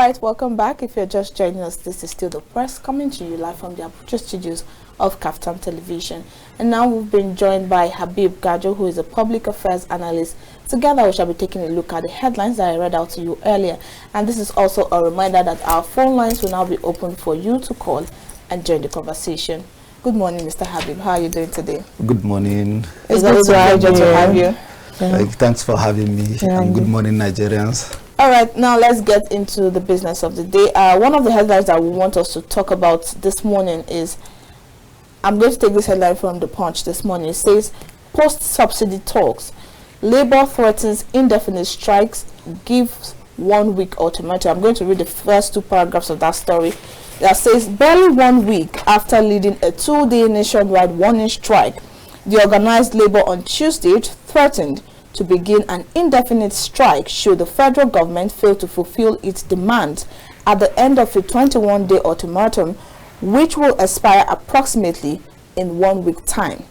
right, welcome back. If you're just joining us, this is Still the Press, coming to you live from the Abuja studios of KAFTAN Television. And now we've been joined by Habib Gajo, who is a public affairs analyst. Together we shall be taking a look at the headlines that I read out to you earlier. And this is also a reminder that our phone lines will now be open for you to call and join the conversation. Good morning, Mr. Habib. How are you doing today? Good morning. It's always a pleasure to have you. Thanks for having me. And good morning, Nigerians. All right, now let's get into the business of the day. One of the headlines that we want us to talk about this morning is, I'm going to take this headline from The Punch this morning. It says, post-subsidy talks, Labour threatens indefinite strikes, gives 1 week ultimatum. I'm going to read the first two paragraphs of that story. That says, barely 1 week after leading a 2-day nationwide warning strike, the organised Labour on Tuesday threatened to begin an indefinite strike should the federal government fail to fulfill its demands at the end of a 21-day ultimatum, which will expire approximately in 1 week time.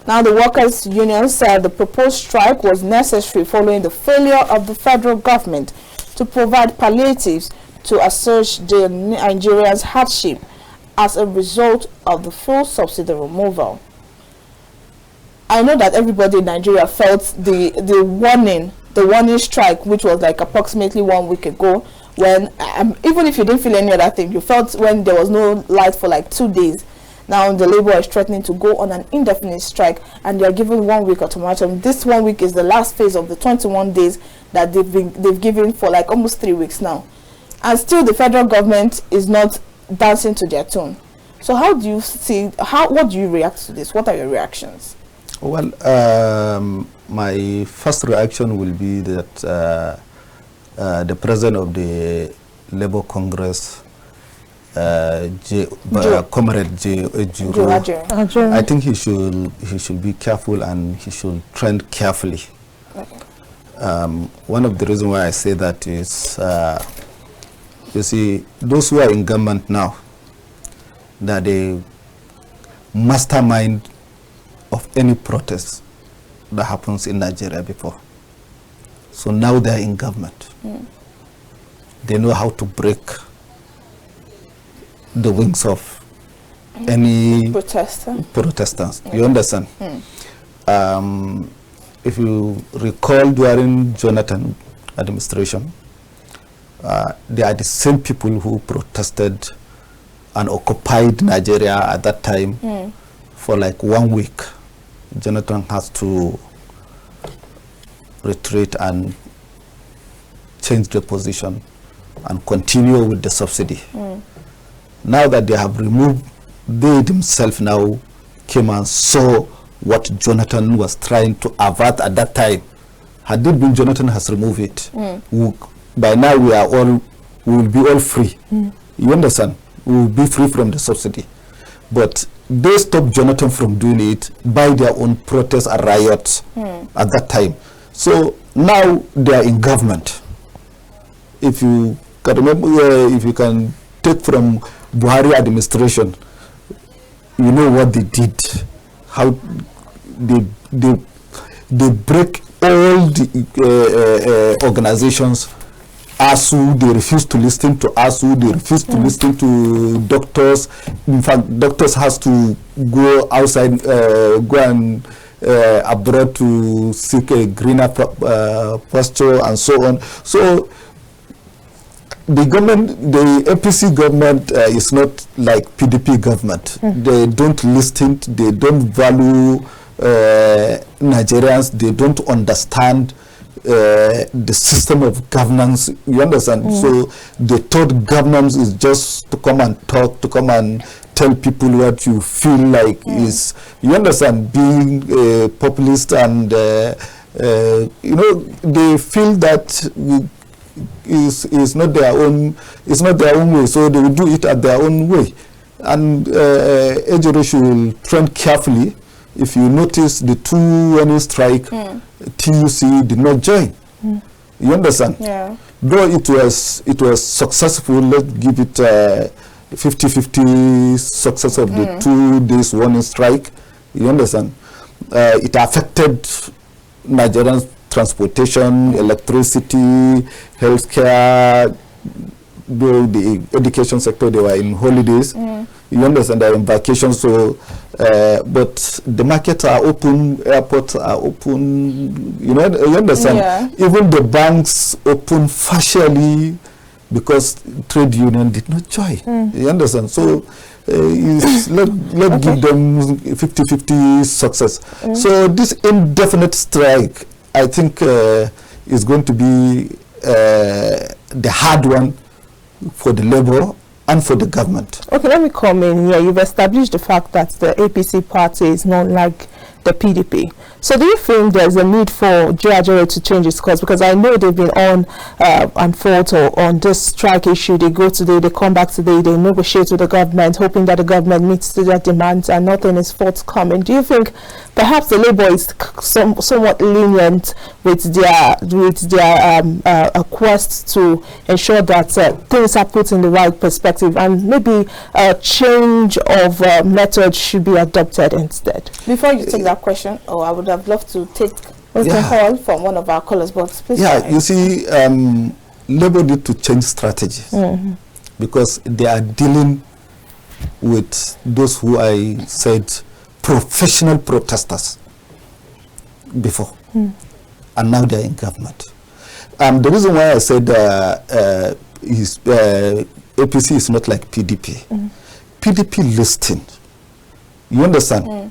Now, the workers' union said the proposed strike was necessary following the failure of the federal government to provide palliatives to assuage the Nigerians' hardship as a result of the full subsidy removal. I know that everybody in Nigeria felt the warning strike, which was like approximately 1 week ago, when even if you didn't feel any other thing, you felt when there was no light for like 2 days. Now the Labour is threatening to go on an indefinite strike, and they are given 1 week ultimatum. This 1 week is the last phase of the 21 days that they've given for like almost 3 weeks now, and still the federal government is not dancing to their tune. So how do you see? What do you react to this? What are your reactions? Well, my first reaction will be that the president of the Labour Congress, Comrade Gajo, I think he should be careful and he should trend carefully. Okay. One of the reasons why I say that is, you see, those who are in government now, that they mastermind of any protest that happens in Nigeria before. So now they are in government. They know how to break the wings of any protestants. You understand? If you recall, during Jonathan administration, they are the same people who protested and occupied Nigeria at that time for like 1 week. Jonathan has to retreat and change the position and continue with the subsidy. Now that they have removed, they themselves now came and saw what Jonathan was trying to avert at that time. Had it been Jonathan has removed it, by now we will be all free. You understand? We will be free from the subsidy. But they stopped Jonathan from doing it by their own protests and riots at that time. So now they are in government. If you can remember, if you can take from Buhari administration, you know what they did, how they break all the organizations. ASU, they refuse to listen to ASU, they refuse to listen to doctors. In fact, doctors has to go outside, go and abroad to seek a greener pasture and so on. So the government, the APC government is not like PDP government. They don't listen, they don't value Nigerians, they don't understand the system of governance. You understand? So they thought governance is just to come and talk, to come and tell people what you feel like is, you understand, being populist, and you know, they feel that is not their own, it's not their own way, so they will do it at their own way. And Ejiro should trend carefully. If you notice, the 2-1 strike, TUC did not join. You understand? Yeah. Though it was successful, let's give it 50-50 success of the 2 days warning strike. You understand? It affected Nigerian transportation, electricity, healthcare, the education sector, they were in holidays. You understand, they're in vacation, so but the markets are open, airports are open, you know, you understand. Even the banks open partially because trade union did not join. You understand. So let's give them 50-50 success. So this indefinite strike, I think, is going to be the hard one for the labor and for the government. Okay, let me come in here. You've established the fact that the APC party is not like the PDP. So do you think there's a need for Gajo to change its course? Because I know they've been on and fought on this strike issue. They go today, they come back today, they negotiate with the government, hoping that the government meets to their demands and nothing is forthcoming. Do you think perhaps the Labour is somewhat lenient with their quest to ensure that things are put in the right perspective, and maybe a change of method should be adopted instead? Before you take that question, I would have loved to take a call from one of our callers, but please. You see, Labour need to change strategy because they are dealing with those who I said professional protesters before, and now they are in government. The reason why I said APC is not like PDP. PDP listing, you understand?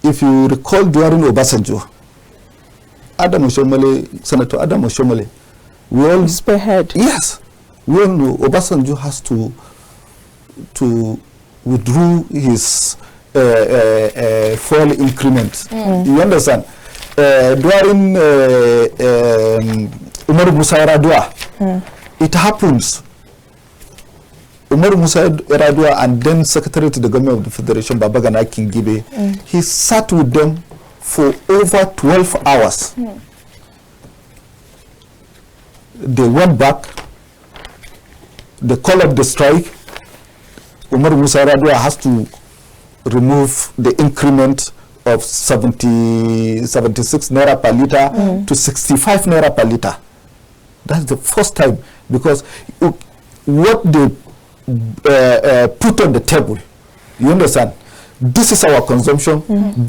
If you recall during Obasanjo, Senator Adam Oshomole, we all spearhead. Yes, we all know Obasanjo has to withdraw his fuel increment. You understand? During Umar Musa Yaradua, it happens. Umar Musa Yaradua and then Secretary to the Government of the Federation, Babagana Kingibe, he sat with them for over 12 hours. They went back, they called up the strike. Umar Musa Yaradua has to remove the increment of 76 naira per liter to 65 naira per liter. That's the first time, because what they put on the table, you understand, this is our consumption,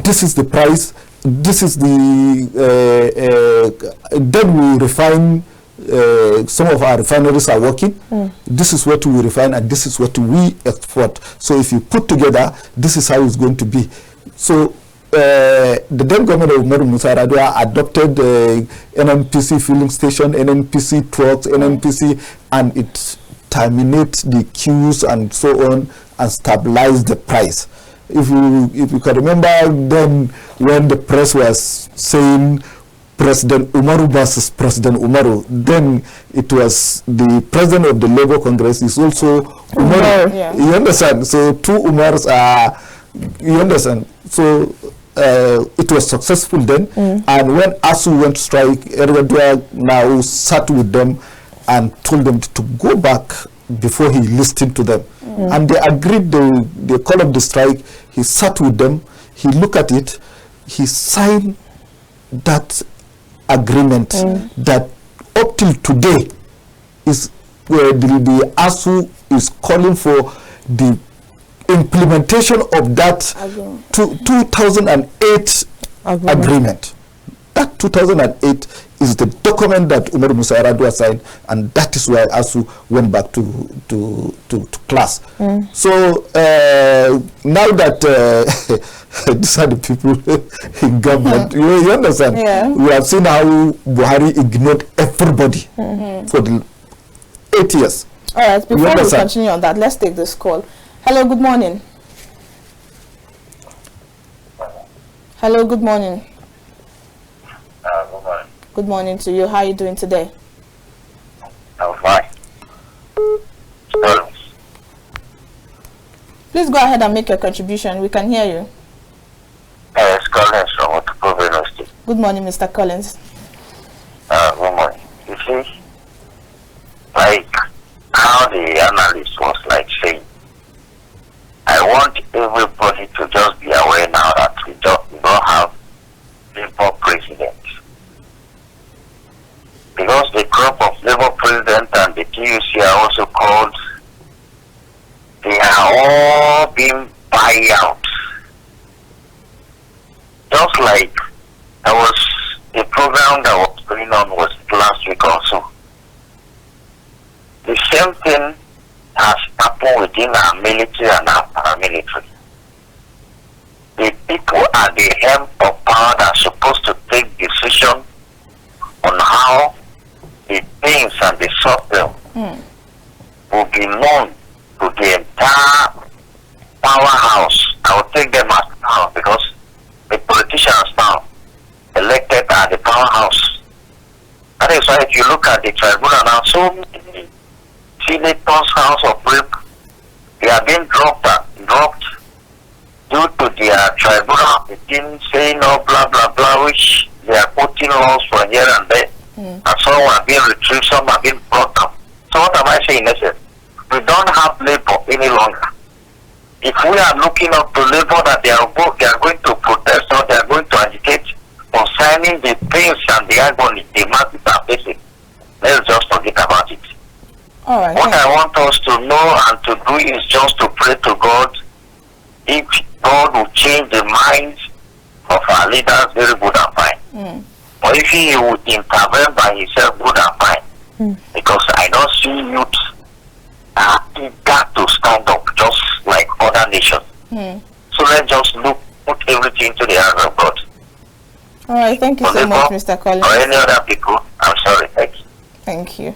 this is the price, this is the then we refine, some of our refineries are working, this is what we refine and this is what we export. So if you put together, this is how it's going to be. So the then government of Umar Musa Yaradua adopted NNPC filling station, NNPC trucks, NNPC, and it terminate the queues and so on and stabilize the price. If you can remember then when the press was saying President Umaru versus President Umaru, then it was the president of the Labour Congress is also Umaru. You understand? So two Umars are, you understand? So it was successful then, and when ASU went strike, Erdogan now sat with them and told them to go back before he listened to them. And they agreed, they called up the strike, he sat with them, he looked at it, he signed that agreement that up till today is where the ASU is calling for the implementation of that 2008 agreement. That 2008 is the document that Umar Musa Yaradua signed, and that is why ASU went back to class. So now that these are the people in government, you understand? We have seen how Buhari ignored everybody for the 8 years. All right, before we continue on that, let's take this call. Hello, good morning. Hello, good morning. Good morning. Good morning to you. How are you doing today? I'm fine. Please go ahead and make your contribution. We can hear you. It's Collins from Otukpo State. Good morning, Mr. Collins. Good morning. You see, like how the analyst was like saying, I want everybody to just be aware now that we don't have Labour president. Because the crop of Labour president and the TUC are also called, they are all being buy out. Just like there was a program that was going on was last week also. The same thing has happened within our military and our paramilitary. The people at the helm of power that are supposed to take decision on how the things and the suffering will be known to the entire powerhouse. I will take them as power because the politicians now elected at the powerhouse. That is why if you look at the tribunal now, so many senators' house of rape, they are being dropped due to their tribunal meeting saying oh blah blah blah, which they are quoting laws from here and there. And some are being retrieved, some are being brought down. So what am I saying? Listen, we don't have labor any longer. If we are looking up to labor that they are going to protest or they are going to agitate concerning the pains and the agony the masses are facing, let's just forget about it. All right. What I want us to know and to do is just to pray to God. If God will change the minds of our leaders, very good and fine. But if He would intervene by Himself, good and fine. Because I don't see youth eager to stand up just like other nations. So let's just put everything into the hands of God. All right. Thank you so much, Mr. Collins. Or any other people, I'm sorry. Thank you. Thank you.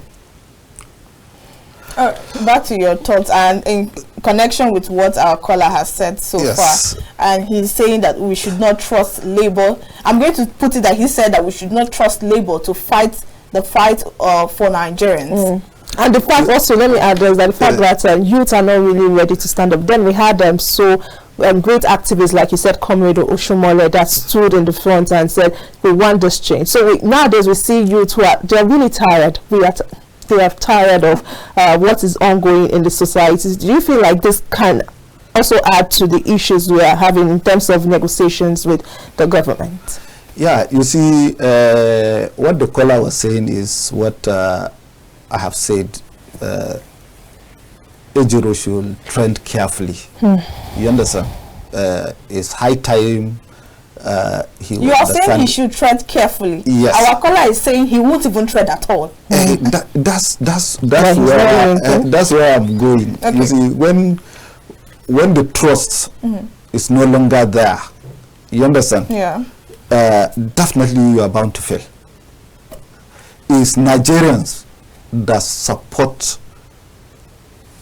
Back to your thoughts and in connection with what our caller has said so far, and he's saying that we should not trust labor. I'm going to put it that he said that we should not trust labor to fight the fight for Nigerians. And the fact also, let me add, that the fact that youth are not really ready to stand up. Then we had great activists, like you said, Comrade Oshomole, that stood in the front and said, we want this change. So nowadays we see youth who they're really tired. They are tired of what is ongoing in the society. Do you feel like this can also add to the issues we are having in terms of negotiations with the government? Yeah, you see, what the caller was saying is what I have said. Ejiro should trend carefully. You understand? It's high time. You are saying he should tread carefully. Yes. Our caller is saying he won't even tread at all. That's where I'm going. Okay. You see, when the trust is no longer there, you understand? Yeah. Definitely you are bound to fail. It's Nigerians that support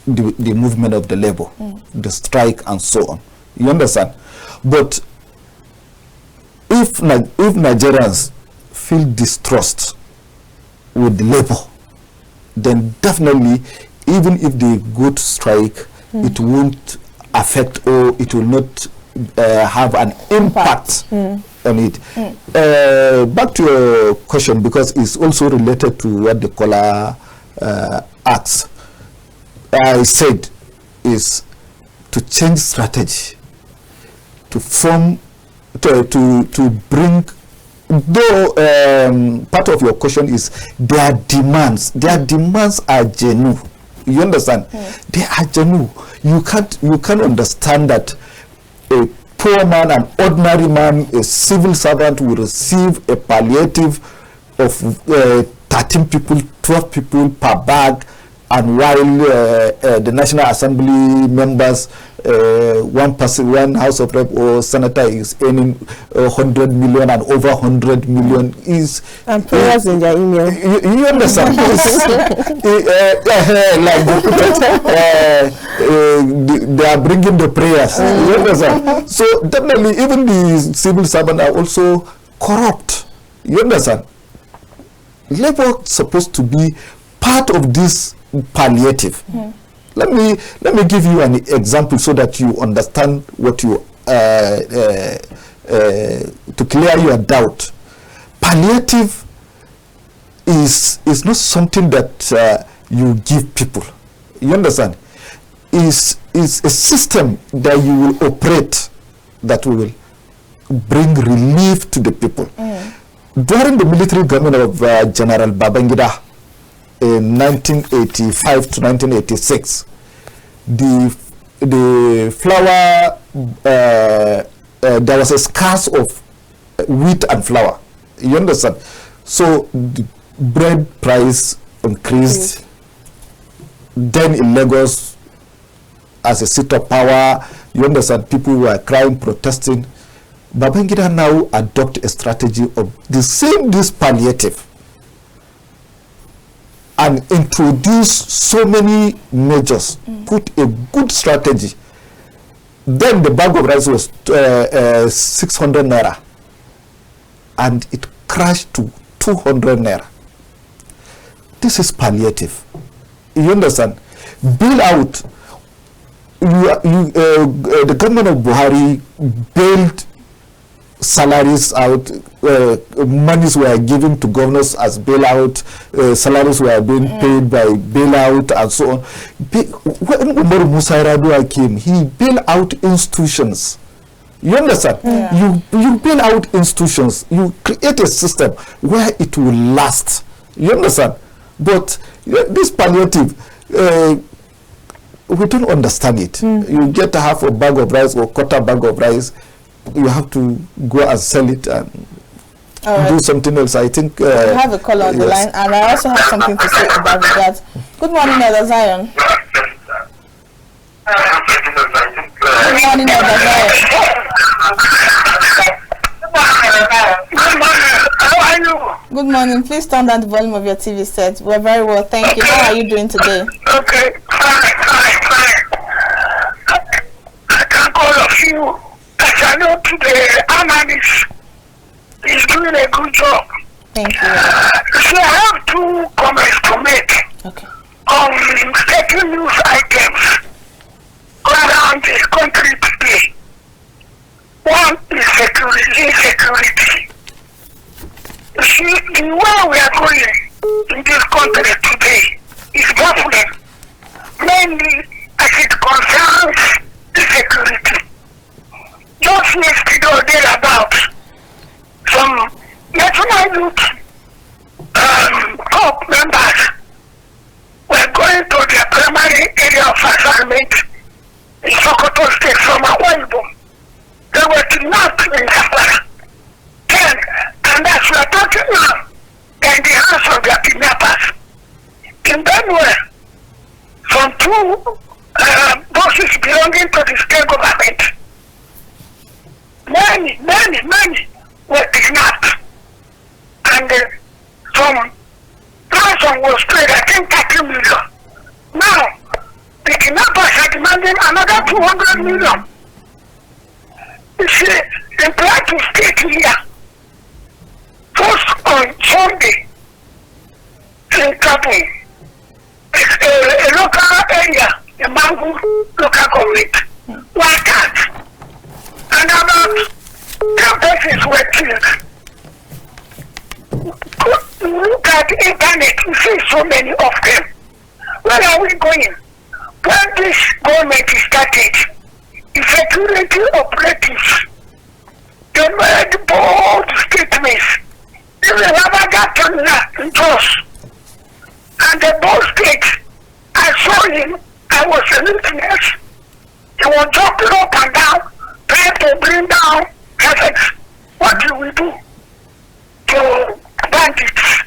the movement of the labor, the strike and so on. You understand? But if Nigerians feel distrust with the labor, then definitely, even if they go to strike, it won't affect or it will not have an impact on it. Back to your question, because it's also related to what the caller asked. I said is to change strategy, to form, to bring, though part of your question is their demands are genuine. You understand? They are genuine. You can't understand that a poor man, an ordinary man, a civil servant will receive a palliative of 13 people, 12 people per bag, and while the National Assembly members, one House of Rep or Senator is earning 100 million and over 100 million is and prayers in their email. You understand? They are bringing the prayers. You understand? So definitely, even the civil servants are also corrupt. You understand? Labor supposed to be part of this palliative. Let me give you an example so that you understand what you to clear your doubt. Palliative is not something that you give people. You understand? Is a system that you will operate that will bring relief to the people. During the military government of General Babangida, in 1985 to 1986, the flour, there was a scarce of wheat and flour. You understand? So the bread price increased. Then in Lagos, as a seat of power, you understand, people were crying, protesting. Babangida now adopt a strategy of this palliative and introduce so many measures, put a good strategy. Then the bag of rice was 600 naira and it crashed to 200 naira. This is palliative. You understand? Bail out. The government of Buhari bailed salaries out, monies were given to governors as bailout, salaries were being paid by bailout and so on. When Umar Musa Yar'Adua came, he bailed out institutions. You understand? Yeah. You bail out institutions, you create a system where it will last. You understand? But this palliative, we don't understand it. You get half a bag of rice or quarter bag of rice, you have to go and sell it and do something else. I think we have a call on the line, and I also have something to say about that. Good morning, Elder Zion. Good morning, Elder Zion. How are you? Good morning. Please turn down the volume of your TV set. We're very well, thank you. How are you doing today? Okay, fine. I can call of you. As I know today, Analyst is doing a good job. Thank you. So I have two comments to make on certain news items around the country today. One is insecurity. You see, the way we are going in this country today is baffling, mainly as it concerns insecurity. Just yesterday or thereabouts, some national youth top members were going to their primary area of assignment in Sokoto State from Akwa. They were kidnapped in Kampala. Then, and as we are talking now, they're in the hands of their kidnappers. In Benue, from two buses belonging to the state government, many were kidnapped, and some ransom was paid, I think 30 million. Now, the kidnappers are demanding another 200 million. You see, in Plateau State here, first on Sunday, in Kabul, a local area, a Mangu local government, workers, and about 10 persons were killed. Look at the internet, you see so many of them. Where are we going? When this government started, the security operatives, they made bold statements. They will never get to us. And the bold state, I saw him, I was a witness. He was jumping up and down, trying to bring down effects. What do we do to bandits?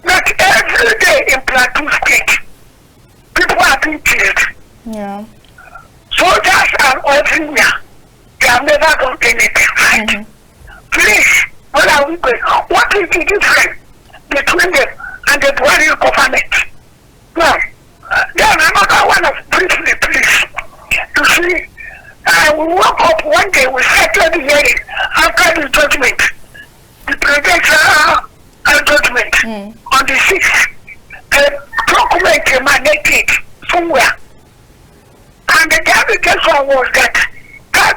Not every day in Plateau State, people are being killed. Yeah. Soldiers are everywhere. They have never done anything right. Please, where are we going? What is the difference between them and the Buhari government? Now, then another one of briefly, please. You see, we woke up one day, we started the hearing after the judgment, the presidential judgment on the 6th. A document emanated somewhere. And the application was that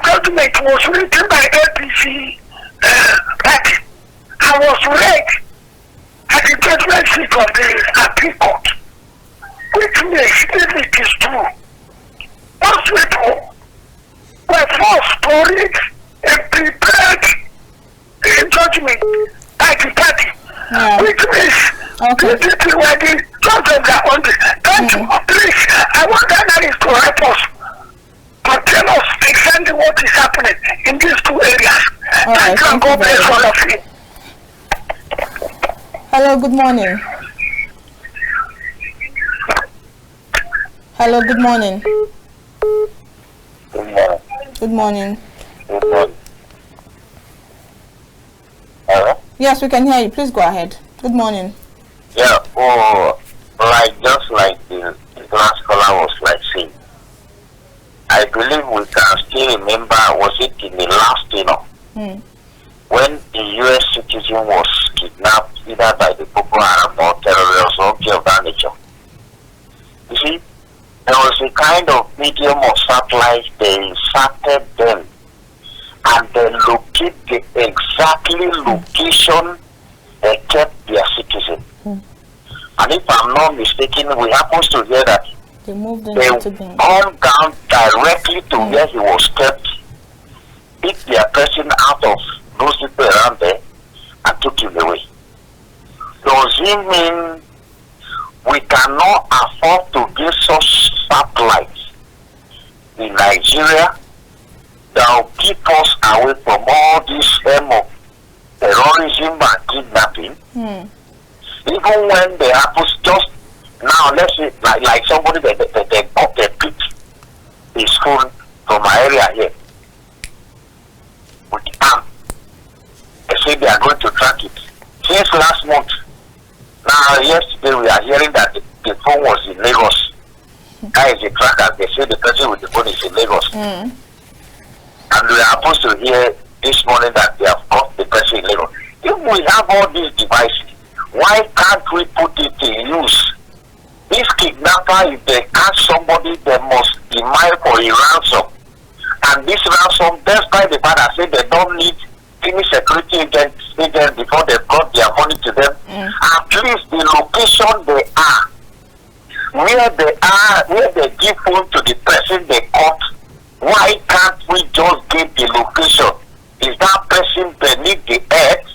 judgment was written by APC party and was read at the judgment seat of the appeal court. Which means, if it is true, most people were forced to read a prepared judgment by the party. Which means the people were the good morning. Hello, good morning. Good morning. Good morning. Good morning. Hello? Yes, we can hear you. Please go ahead. Good morning. Yeah, just like the last caller was like saying, I believe we can still remember, was it in the last, when the U.S. citizen was kidnapped either by the Boko Haram or terrorists or something of that nature. You see, there was a kind of medium of satellite, they inserted them and they locate the exactly location they kept their citizen. And if I'm not mistaken, we happen to hear that They moved them they to them. gone down directly to where he was kept, picked their person out of those people around there, and took him away. Does it mean we cannot afford to give such satellites in Nigeria that will keep us away from all this of terrorism and kidnapping? Even when they happen, just now, let's say, like somebody they got their pick his phone from my area here with the arm. They say they are going to track it. Since last month, now yesterday we are hearing that the phone was in Lagos. That is a tracker. They say the person with the phone is in Lagos. And we are supposed to hear this morning that they have caught the person in Lagos. If we have all these devices, why can't we put it in use? This kidnapper, if they catch somebody, they must demand for a ransom. And this ransom, despite the fact that say they don't need any security agents before they got their money to them, at least the location they are, where they give phone to the person they caught, why can't we just give the location? Is that person beneath the earth?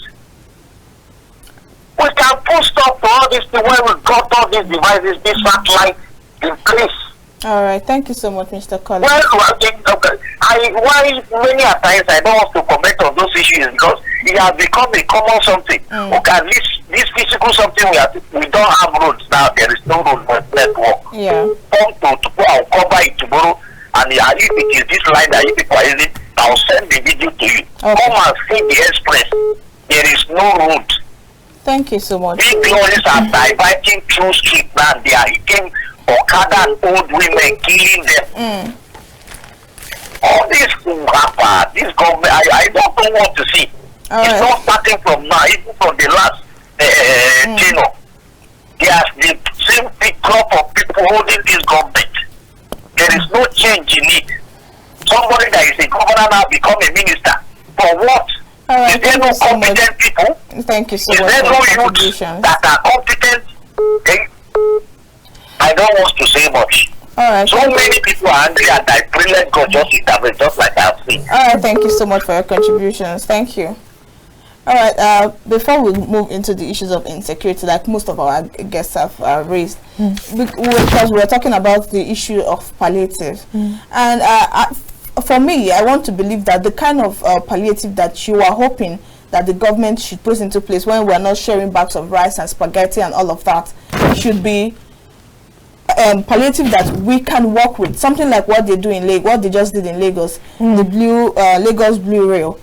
We can put stop to all this thing when we got all these devices, this satellite in place. All right, thank you so much, Mr. Collins. Why many a times I don't want to comment on those issues because it has become a common something. Okay, at least this physical something we don't have roads now. There is no road network. Yeah. Come to I'll cover it tomorrow, and if it is this line that you are using, I'll send the video to you. Okay. Come and see the express. There is no road. Thank you so much. Big lorries are diverting through street now. They are hitting Okada and old women, killing them. All this happen. This government, I don't know what to see. It's not starting from now, even from the last tenure. There's the same big crop of people holding this government. There is no change in it. Somebody that is a governor now become a minister. For what? All right, is there no competent people? Thank you so much. Is there for no youths that are competent? I don't want to say much. All right. So many people are angry and I pray let God just intervene, just like I've seen. All right, thank you so much for your contributions. Thank you. All right, before we move into the issues of insecurity, like most of our guests have raised, because we're talking about the issue of palliative. And for me, I want to believe that the kind of palliative that you are hoping that the government should put into place when we're not sharing bags of rice and spaghetti and all of that should be palliative that we can work with, something like what they do in Lagos, what they just did in Lagos, the Lagos Blue Rail.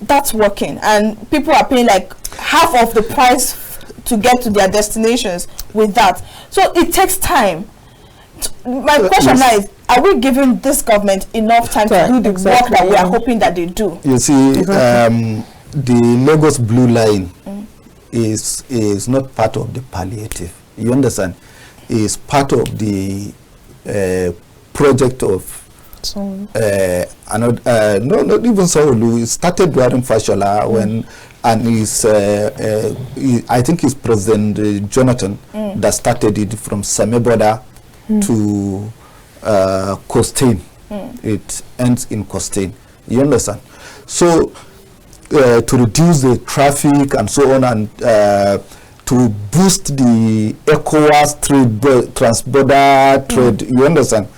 That's working, and people are paying like half of the price to get to their destinations with that. So it takes time. My question now is, are we giving this government enough time to do the work that we are hoping that they do? You see, the Lagos Blue Line is not part of the palliative. You understand? Is part of the project of not even Saulu. It started during Fashola when, and I think it's President Jonathan that started it from Sameboda to Costain. It ends in Costain. You understand? So to reduce the traffic and so on, and to boost the ECOWAS trade, trans-border trade, you understand?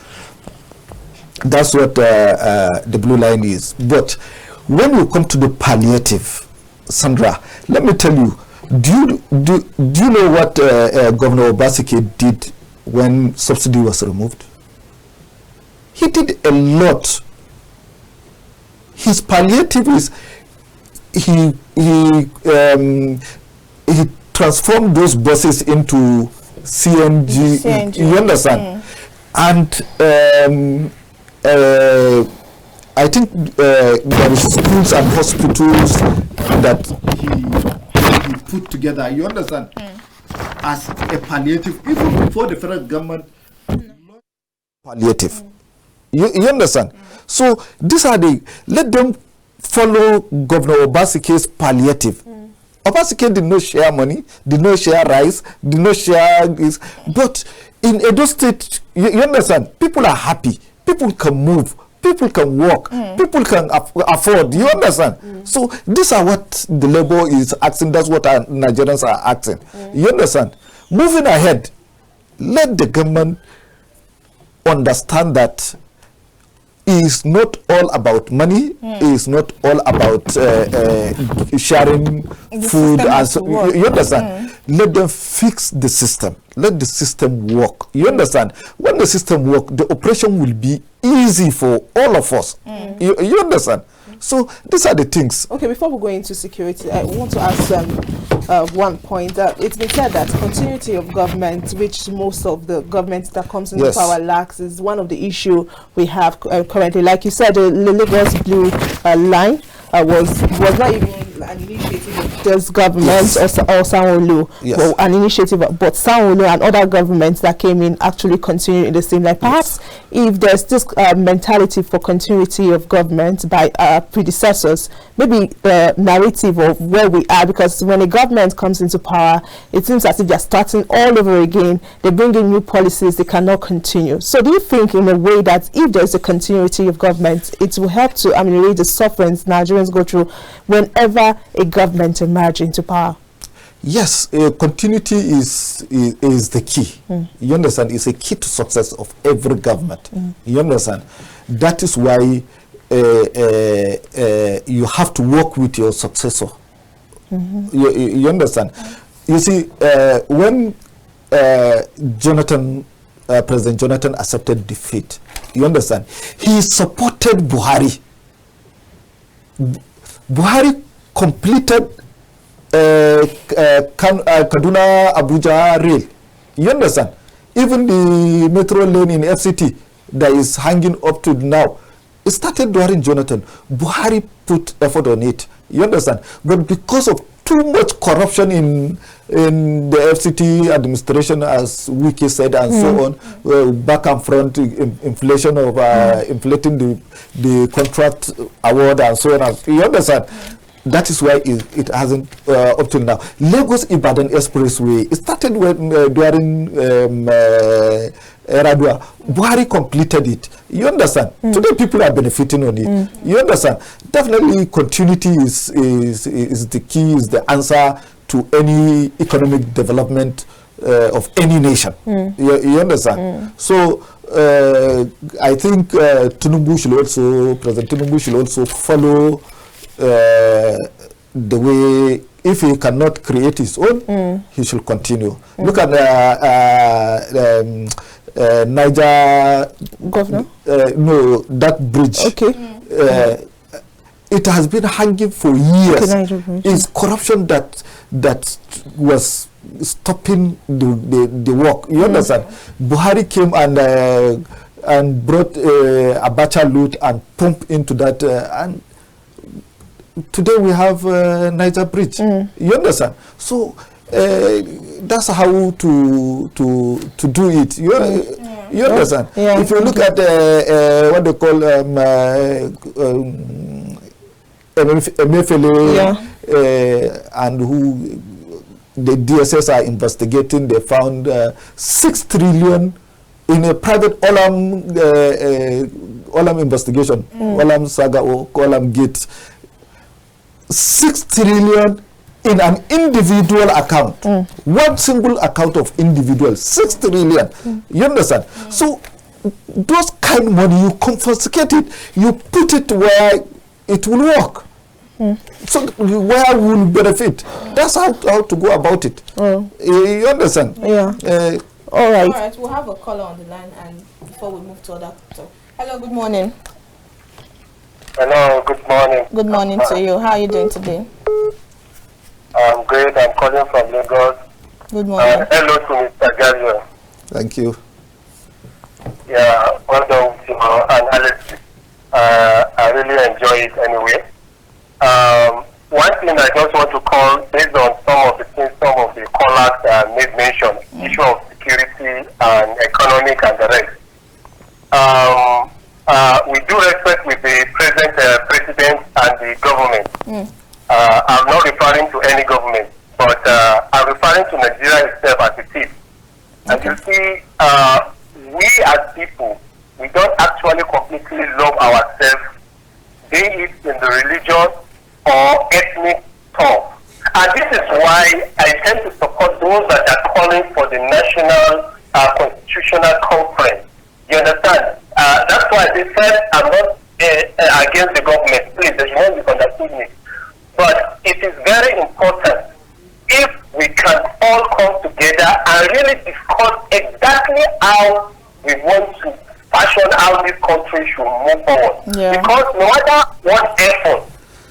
That's what the Blue Line is. But when we come to the palliative, Sandra, let me tell you, Do you know what Governor Obaseki did when subsidy was removed? He did a lot. His palliative is he transformed those buses into CNG. You understand? And I think there is schools and hospitals that he put together. You understand? As a palliative, even before the federal government. Palliative. You understand? So these are let them follow Governor Obaseki's palliative. Obaseki did not share money, did not share rice, did not share this. But in Edo State, you understand, people are happy. People can move. People can walk. People can afford. You understand? So these are what the labor is asking. That's what our Nigerians are asking. You understand? Moving ahead, let the government understand that it's not all about money. It's not all about sharing food. And so, you understand? Let them fix the system. Let the system work. You understand? When the system works, the operation will be easy for all of us. You understand? So these are the things. Okay, before we go into security, I want to ask one point. It's been said that continuity of government, which most of the government that comes into power lacks, is one of the issue we have currently. Like you said, the Lagos Blue line was not even an initiative of this government or Sanwo-Olu, well, an initiative, but Sanwo-Olu and other governments that came in actually continue in the same line. Perhaps if there's this mentality for continuity of government by predecessors, maybe the narrative of where we are, because when a government comes into power, it seems as if they're starting all over again. They bring in new policies, they cannot continue. So do you think in a way that if there's a continuity of government, it will help to ameliorate the sufferings Nigerians go through whenever a government emerges into power? Yes, continuity is the key. You understand? It's a key to success of every government. You understand? That is why you have to work with your successor. You understand? You see, when President Jonathan accepted defeat, you understand, he supported Buhari. Buhari completed Kaduna Abuja rail. You understand? Even the metro lane in FCT that is hanging up to now, it started during Jonathan. Buhari put effort on it. You understand? But because of too much corruption in the FCT administration, as Wiki said, and so on, back and front, inflation of inflating the contract award and so on. You understand? That is why it hasn't up till now. Lagos Ibadan Expressway, it started when during Eradua. Buhari completed it. You understand? Today people are benefiting on it. You understand? Definitely continuity is the key, is the answer to any economic development of any nation. You understand? So I think President Tinubu should also follow the way. If he cannot create his own, he should continue. Look at Niger governor. No, that bridge. Okay. It has been hanging for years. It's corruption that was stopping the work. You understand? Buhari came and brought Abacha loot and pumped into that and today we have Niger Bridge. You understand? So that's how to do it. You understand? If you look at what they call Emefiele and who the DSS are investigating, they found 6 trillion in a private Olam investigation, Olam saga or Olam gate. 6 trillion in an individual account, one single account of individual, 6 trillion. You understand? So those kind of money, you confiscate it, you put it where it will work. So where will benefit? That's how to go about it. You understand? Yeah. All right, we'll have a caller on the line, and before we move to other talk. Hello, good morning. Hello, good morning. Good morning to you. How are you doing today? I'm great. I'm calling from Lagos. Good morning. Hello to Mr. Gajo. Thank you. Yeah, well done with your analysis. I really enjoy it anyway. One thing I just want to call, based on some of the things some of the callers made mention, issue of security and economic and the rest. We do respect with the present president and the government. I'm not referring to any government, but I'm referring to Nigeria itself as it is. And you see, we as people, we don't actually completely love ourselves, be it in the religion or ethnic term. And this is why I tend to support those that are calling for the National Constitutional Conference. You understand? That's why they said I'm not against the government. Please, you won't misunderstand me. But it is very important if we can all come together and really discuss exactly how we want to fashion how this country should move forward. Yeah. Because no matter what effort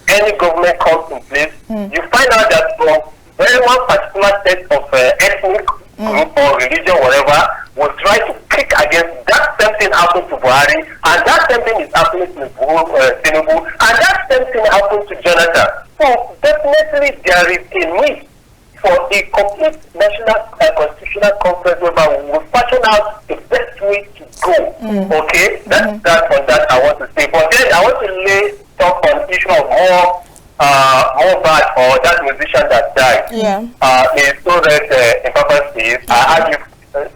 any government comes in place, you find out that from very one particular set of ethnic group or religion, whatever, will try to kick against that same thing happened to Buhari, and that same thing is happening to Tinubu, and that same thing happened to Jonathan. So definitely there is a need for a complete national constitutional conference whereby we will fashion out the best way to go. Okay, that's on that I want to say. But then I want to talk on issue of more bad or that musician that died. Yeah. It's so that in Papa Steve, I had you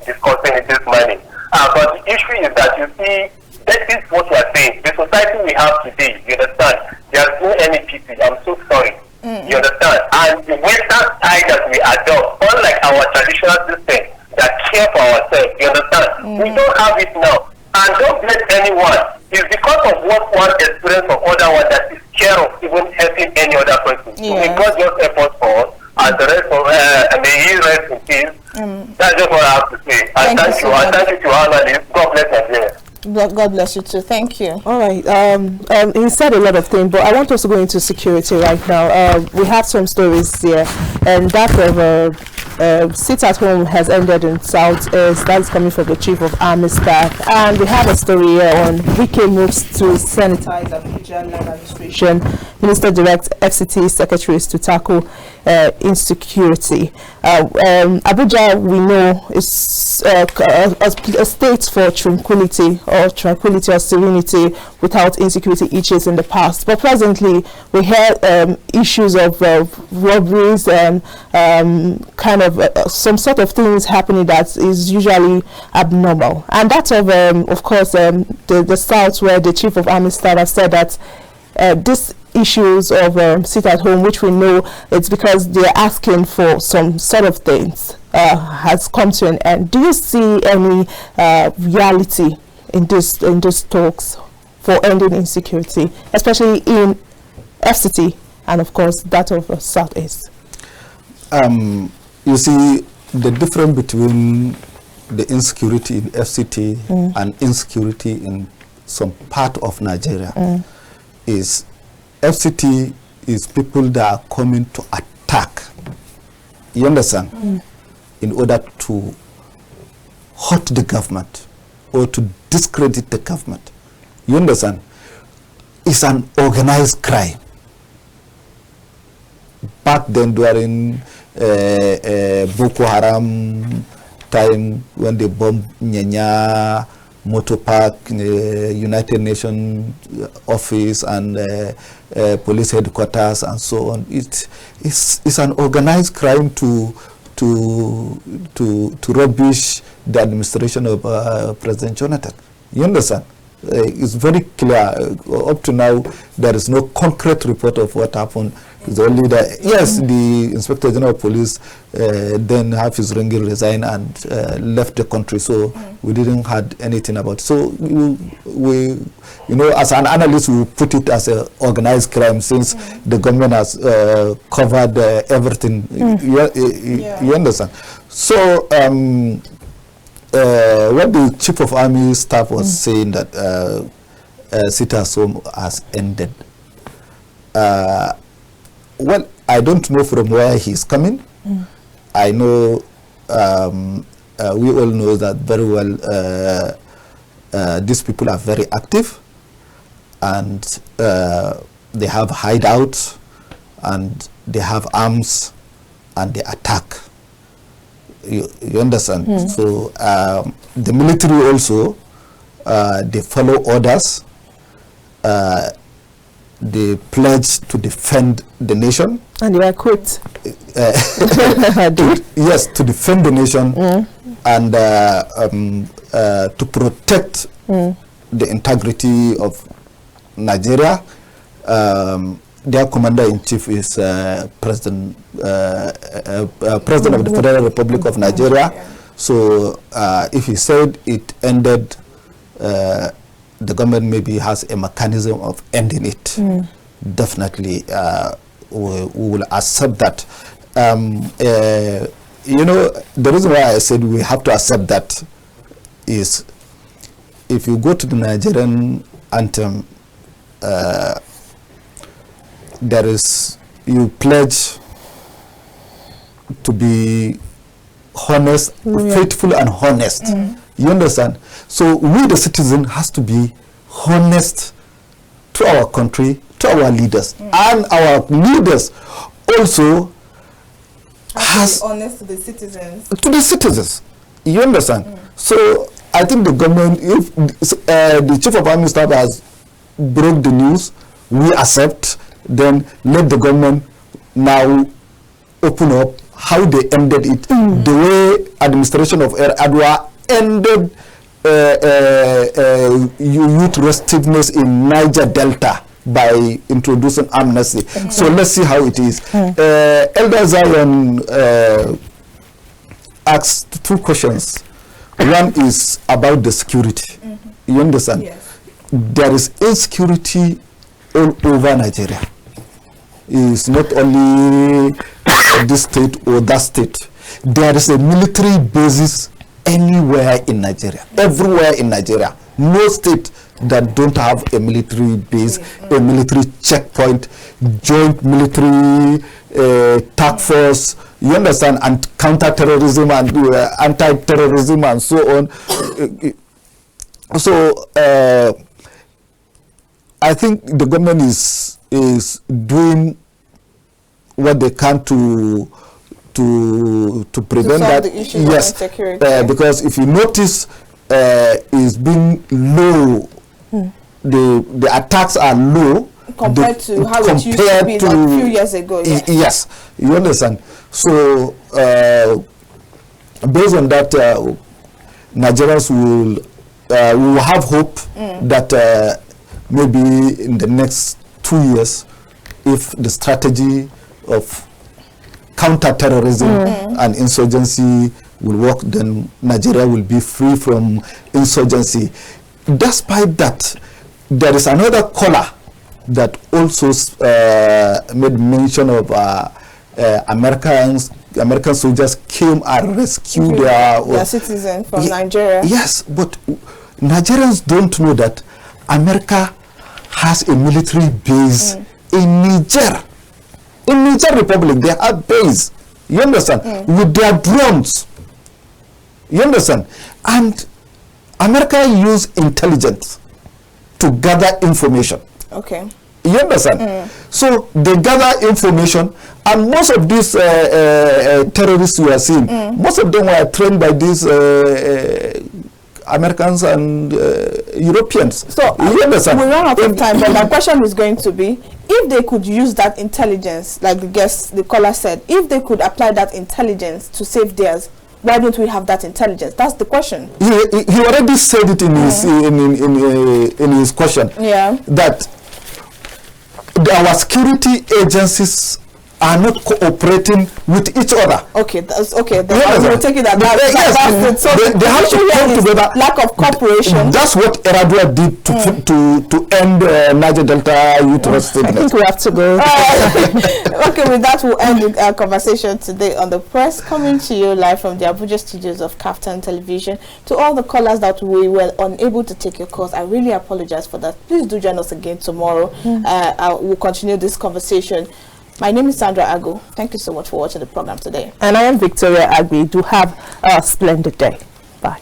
discussing it this morning. But the issue is that you see, that is what we are saying. The society we have today, you understand, there is no any pity. I'm so sorry. You understand? And the Western style that we adopt, unlike our traditional system that care for ourselves, you understand? We don't have it now. And don't blame anyone. It's because of what one experience of other one that is care of even helping any other person. Yeah. So God just help us for us, and the rest of may he rest in peace. That's just what I have to say. And thank you. And thank you to our analyst. God bless Nigeria. God bless you too. Thank you. All right. He said a lot of things, but I want us to go into security right now. We have some stories here, and that of sit at home has ended in Southeast. That's coming from the Chief of Army Staff, and we have a story here on Wike moves to sanitize Abuja land administration. Minister directs FCT secretaries to tackle insecurity. Abuja, we know, is a state for tranquility or serenity without insecurity issues in the past. But presently, we hear issues of robberies and kind of some sort of things happening that is usually abnormal. And that of course, the South, where the Chief of Army Staff has said that this issues of sit at home, which we know it's because they're asking for some sort of things, has come to an end. Do you see any reality in those talks for ending insecurity, especially in FCT and of course that of Southeast? You see, the difference between the insecurity in FCT and insecurity in some part of Nigeria is FCT is people that are coming to attack, you understand, in order to hurt the government or to discredit the government. You understand? It's an organized crime. Back then during Boko Haram time, when they bombed Nyanya Motor Park, United Nations office and police headquarters and so on. It's an organized crime to rubbish the administration of President Jonathan. You understand? It's very clear. Up to now, there is no concrete report of what happened. It's only that, yes, the Inspector General of Police then Hafiz Rengi resigned and left the country, so we didn't had anything about it. So we, you know, as an analyst, we put it as an organized crime since the government has covered everything. You understand? So what the Chief of Army Staff was saying that Sita's home has ended. Well, I don't know from where he's coming. I know, we all know that very well. These people are very active, and they have hideouts, and they have arms, and they attack. You understand? So the military also, they follow orders. They pledge to defend the nation. And they are equipped. Yes, to defend the nation and to protect the integrity of Nigeria. Their commander-in-chief is President of the Federal Republic of Nigeria. So if he said it ended, the government maybe has a mechanism of ending it. Definitely, we will accept that. You know, the reason why I said we have to accept that is if you go to the Nigerian anthem, there is, you pledge to be honest, faithful and honest. You understand? So we the citizen has to be honest to our country, to our leaders, and our leaders also has to be honest to the citizens. To the citizens. You understand? So I think the government, if the Chief of Army Staff has broke the news, we accept, then let the government now open up how they ended it, the way administration of Adwa ended youth restiveness in Niger Delta by introducing amnesty. So let's see how it is. Elder Zion asked two questions. One is about the security. You understand? Yes. There is insecurity all over Nigeria. It's not only this state or that state. There is a military basis anywhere in Nigeria, everywhere in Nigeria. No state that don't have a military base, a military checkpoint, joint military task force, you understand, and counter-terrorism and anti-terrorism and so on. So I think the government is doing what they can to prevent that. The issue of insecurity. Because if you notice, is being low. The attacks are low compared to how it used to be like a few years ago. Yes. Yes, you understand. So based on that, Nigerians will have hope that maybe in the next 2 years, if the strategy of counter-terrorism and insurgency will work, then Nigeria will be free from insurgency. Despite that, there is another caller that also made mention of American soldiers came and rescued their citizens from Nigeria. Yes, but Nigerians don't know that America has a military base in Niger. In Niger Republic, they have base. You understand? With their drones. You understand? And America use intelligence to gather information. Okay. You understand? So they gather information, and most of these terrorists you are seeing, most of them were trained by these Americans and Europeans. So you understand? We run out of time, but my question is going to be, if they could use that intelligence, like the caller said, if they could apply that intelligence to save theirs, why don't we have that intelligence? That's the question. He already said it in his in his question. Yeah. That our security agencies are not cooperating with each other. Okay, that's okay. Then Yeah, I will take it that yes, they have to come together. Lack of cooperation. That's what Eradua did to end Niger Delta youth I think we have to go. Okay, with that we'll end our conversation today on The Press, coming to you live from the Abuja studios of KAFTAN Television. To all the callers that we were unable to take your calls, I really apologize for that. Please do join us again tomorrow. We'll continue this conversation. My name is Sandra Ago. Thank you so much for watching the program today. And I am Victoria Agbi. Do have a splendid day. Bye.